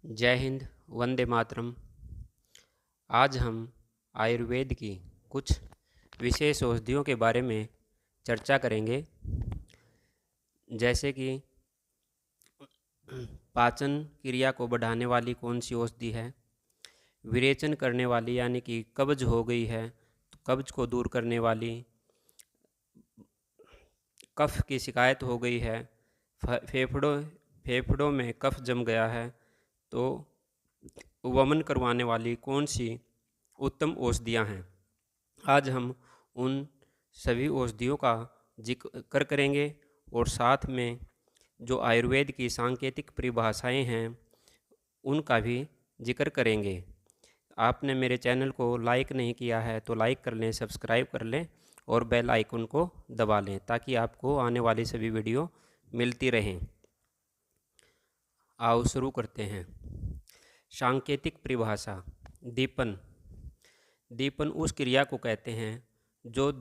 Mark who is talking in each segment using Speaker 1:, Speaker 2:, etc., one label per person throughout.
Speaker 1: जय हिंद, वंदे मातरम। आज हम आयुर्वेद की कुछ विशेष औषधियों के बारे में चर्चा करेंगे, जैसे कि पाचन क्रिया को बढ़ाने वाली कौन सी औषधि है, विरेचन करने वाली यानी कि कब्ज हो गई है तो कब्ज को दूर करने वाली, कफ की शिकायत हो गई है, फेफड़ों में कफ जम गया है तो वमन करवाने वाली कौन सी उत्तम औषधियाँ हैं। आज हम उन सभी औषधियों का जिक्र करेंगे और साथ में जो आयुर्वेद की सांकेतिक परिभाषाएं हैं उनका भी जिक्र करेंगे। आपने मेरे चैनल को लाइक नहीं किया है तो लाइक कर लें, सब्सक्राइब कर लें और बेल आइकन को दबा लें ताकि आपको आने वाली सभी वीडियो मिलती रहें। आओ शुरू करते हैं। सांकेतिक परिभाषा। दीपन। दीपन उस क्रिया को कहते हैं जो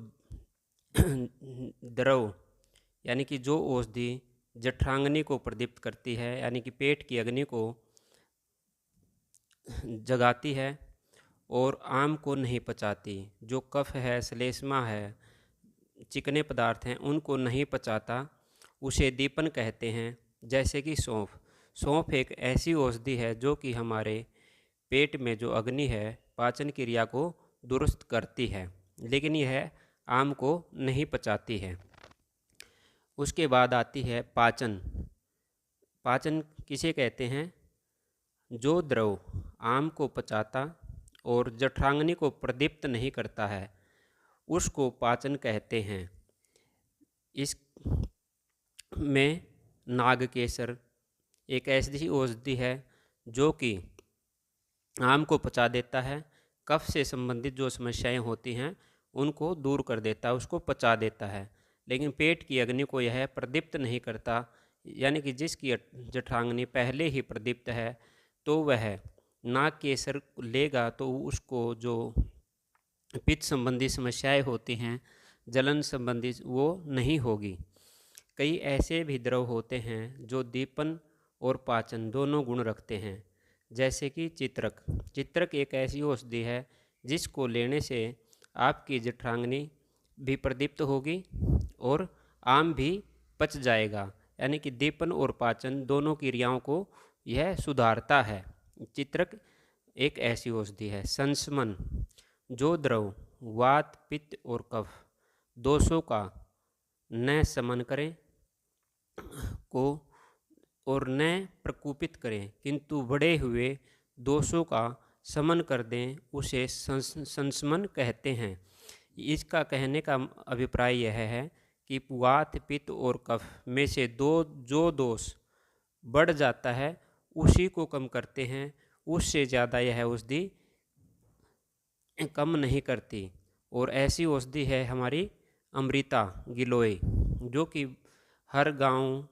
Speaker 1: द्रव यानी कि जो औषधि जठरांगनी को प्रदीप्त करती है यानी कि पेट की अग्नि को जगाती है और आम को नहीं पचाती। जो कफ है, श्लेष्मा है, चिकने पदार्थ हैं उनको नहीं पचाता, उसे दीपन कहते हैं। जैसे कि सौंफ। सौंफ एक ऐसी औषधि है जो कि हमारे पेट में जो अग्नि है पाचन क्रिया को दुरुस्त करती है, लेकिन यह आम को नहीं पचाती है। उसके बाद आती है पाचन। पाचन किसे कहते हैं? जो द्रव आम को पचाता और जठरांगनी को प्रदीप्त नहीं करता है उसको पाचन कहते हैं। इस में नागकेसर एक ऐसी औषधि है जो कि आम को पचा देता है, कफ से संबंधित जो समस्याएं होती हैं उनको दूर कर देता है, उसको पचा देता है, लेकिन पेट की अग्नि को यह प्रदीप्त नहीं करता। यानी कि जिसकी जठरांगनी पहले ही प्रदीप्त है तो वह नागकेसर लेगा तो उसको जो पित्त संबंधी समस्याएं होती हैं, जलन संबंधी, वो नहीं होगी। कई ऐसे भी द्रव होते हैं जो दीपन और पाचन दोनों गुण रखते हैं, जैसे कि चित्रक। चित्रक एक ऐसी औषधि है जिसको लेने से आपकी जठरांगनी भी प्रदीप्त होगी और आम भी पच जाएगा। यानी कि दीपन और पाचन दोनों क्रियाओं को यह सुधारता है। चित्रक एक ऐसी औषधि है। संशमन। जो द्रव वात, पित्त और कफ दोषों का न समन करें को और न प्रकोपित करें किंतु बढ़े हुए दोषों का समन कर दें, उसे संशमन कहते हैं। इसका कहने का अभिप्राय यह है कि वात, पित्त और कफ में से जो दोष बढ़ जाता है उसी को कम करते हैं, उससे ज़्यादा यह औषधि कम नहीं करती। और ऐसी औषधि है हमारी अमृता गिलोय, जो कि हर गांव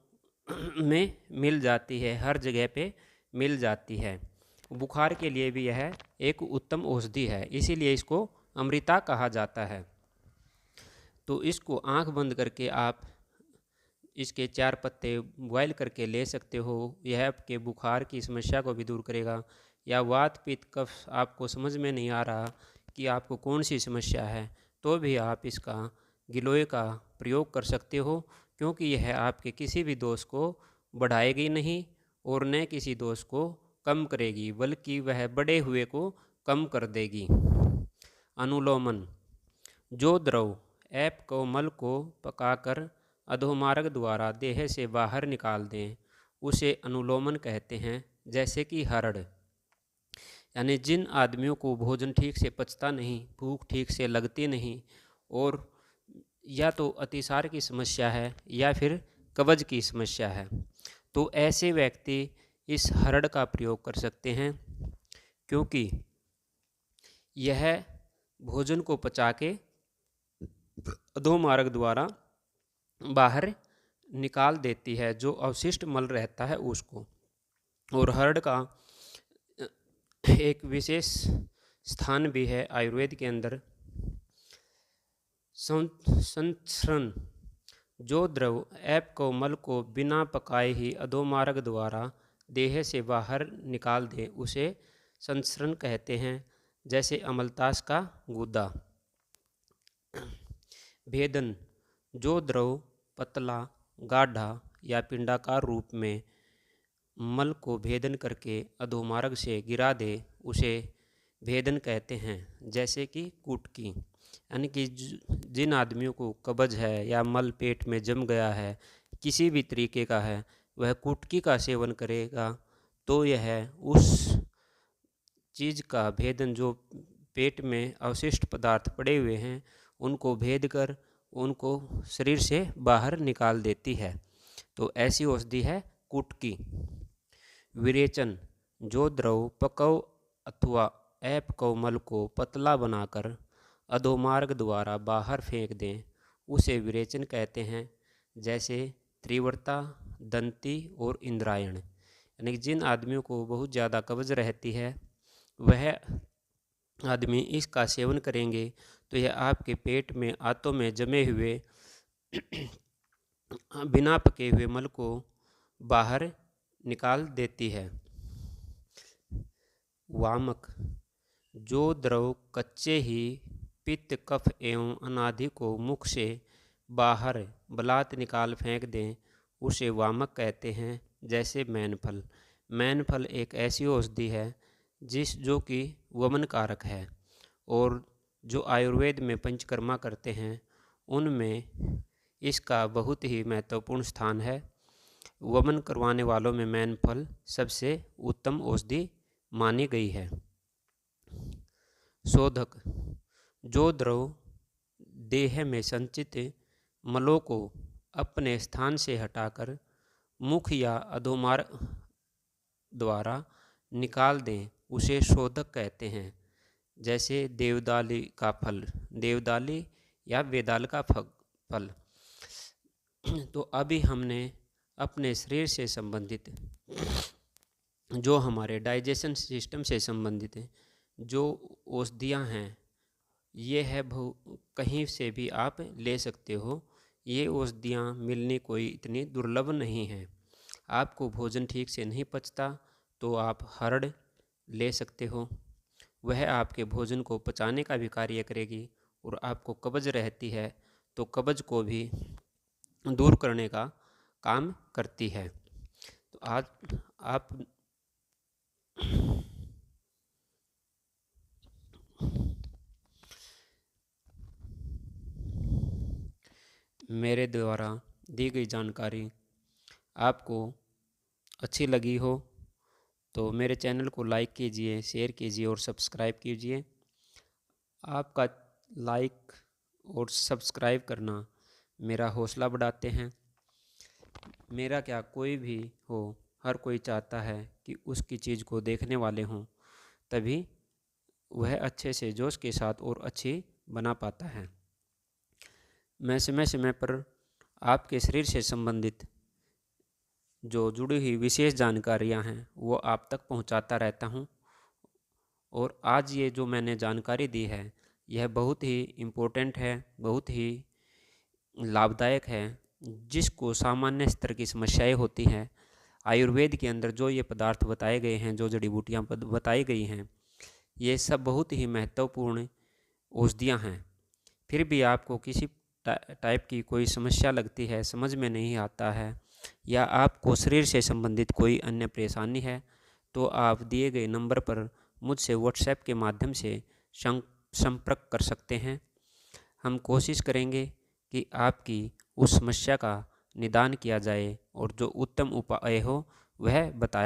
Speaker 1: में मिल जाती है, हर जगह पे मिल जाती है। बुखार के लिए भी यह एक उत्तम औषधि है, इसीलिए इसको अमृता कहा जाता है। तो इसको आंख बंद करके आप इसके 4 पत्ते बॉयल करके ले सकते हो। यह आपके बुखार की समस्या को भी दूर करेगा। या वात, पित्त, कफ आपको समझ में नहीं आ रहा कि आपको कौन सी समस्या है तो भी आप इसका गिलोय का प्रयोग कर सकते हो, क्योंकि यह आपके किसी भी दोष को बढ़ाएगी नहीं और न किसी दोष को कम करेगी, बल्कि वह बढ़े हुए को कम कर देगी। अनुलोमन। जो द्रव ऐप को मल को पकाकर अधोमार्ग द्वारा देह से बाहर निकाल दें उसे अनुलोमन कहते हैं। जैसे कि हरड़। यानी जिन आदमियों को भोजन ठीक से पचता नहीं, भूख ठीक से लगती नहीं और या तो अतिसार की समस्या है या फिर कब्ज की समस्या है, तो ऐसे व्यक्ति इस हरड़ का प्रयोग कर सकते हैं, क्योंकि यह भोजन को पचा के अधोमार्ग द्वारा बाहर निकाल देती है, जो अवशिष्ट मल रहता है उसको। और हरड़ का एक विशेष स्थान भी है आयुर्वेद के अंदर। संचरण। जो द्रव ऐप को मल को बिना पकाए ही अधोमार्ग द्वारा देह से बाहर निकाल दे उसे संसरण कहते हैं, जैसे अमलतास का गूदा। भेदन, जो द्रव पतला, गाढ़ा या पिंडाकार रूप में मल को भेदन करके अधोमार्ग से गिरा दे उसे भेदन कहते हैं, जैसे कि कुटकी। यानी कि जिन आदमियों को कब्ज है या मल पेट में जम गया है, किसी भी तरीके का है, वह कुटकी का सेवन करेगा तो यह उस चीज़ का भेदन, जो पेट में अवशिष्ट पदार्थ पड़े हुए हैं उनको भेद कर उनको शरीर से बाहर निकाल देती है। तो ऐसी औषधि है कुटकी। विरेचन, जो द्रव पकव अथवा अपकव मल को पतला बनाकर अधोमार्ग द्वारा बाहर फेंक दें उसे विरेचन कहते हैं, जैसे तीव्रता, दंती और इंद्रायण। यानी कि जिन आदमियों को बहुत ज़्यादा कब्ज रहती है वह आदमी इसका सेवन करेंगे तो यह आपके पेट में आंतों में जमे हुए बिना पके हुए मल को बाहर निकाल देती है। वामक, जो द्रव कच्चे ही पित्त, कफ एवं अनादि को मुख से बाहर बलात् निकाल फेंक दें उसे वामक कहते हैं, जैसे मैनफल। मैनफल एक ऐसी औषधि है जो कि वमन कारक है और जो आयुर्वेद में पंचकर्मा करते हैं उनमें इसका बहुत ही महत्वपूर्ण स्थान है। वमन करवाने वालों में मैनफल सबसे उत्तम औषधि मानी गई है। शोधक, जो द्रव देह में संचित मलों को अपने स्थान से हटाकर मुख या अधोमार्ग द्वारा निकाल दें उसे शोधक कहते हैं, जैसे देवदाली का फल, देवदाली या वेदाल का फल। तो अभी हमने अपने शरीर से संबंधित, जो हमारे डाइजेशन सिस्टम से संबंधित जो औषधियाँ हैं, ये है कहीं से भी आप ले सकते हो। ये औषधियाँ मिलनी कोई इतनी दुर्लभ नहीं है। आपको भोजन ठीक से नहीं पचता तो आप हरड़ ले सकते हो, वह आपके भोजन को पचाने का भी कार्य करेगी और आपको कब्ज रहती है तो कब्ज को भी दूर करने का काम करती है। तो आज आप मेरे द्वारा दी गई जानकारी आपको अच्छी लगी हो तो मेरे चैनल को लाइक कीजिए, शेयर कीजिए और सब्सक्राइब कीजिए। आपका लाइक और सब्सक्राइब करना मेरा हौसला बढ़ाते हैं। मेरा क्या, कोई भी हो, हर कोई चाहता है कि उसकी चीज़ को देखने वाले हों, तभी वह अच्छे से जोश के साथ और अच्छी बना पाता है। मैं समय समय पर आपके शरीर से संबंधित जो जुड़ी हुई विशेष जानकारियां हैं वो आप तक पहुंचाता रहता हूं। और आज ये जो मैंने जानकारी दी है यह बहुत ही इम्पोर्टेंट है, बहुत ही लाभदायक है। जिसको सामान्य स्तर की समस्याएं होती हैं, आयुर्वेद के अंदर जो ये पदार्थ बताए गए हैं, जो जड़ी बूटियाँ बताई गई हैं, ये सब बहुत ही महत्वपूर्ण औषधियाँ हैं। फिर भी आपको किसी टाइप की कोई समस्या लगती है, समझ में नहीं आता है, या आपको शरीर से संबंधित कोई अन्य परेशानी है, तो आप दिए गए नंबर पर मुझसे व्हाट्सएप के माध्यम से संपर्क कर सकते हैं। हम कोशिश करेंगे कि आपकी उस समस्या का निदान किया जाए और जो उत्तम उपाय हो वह बताया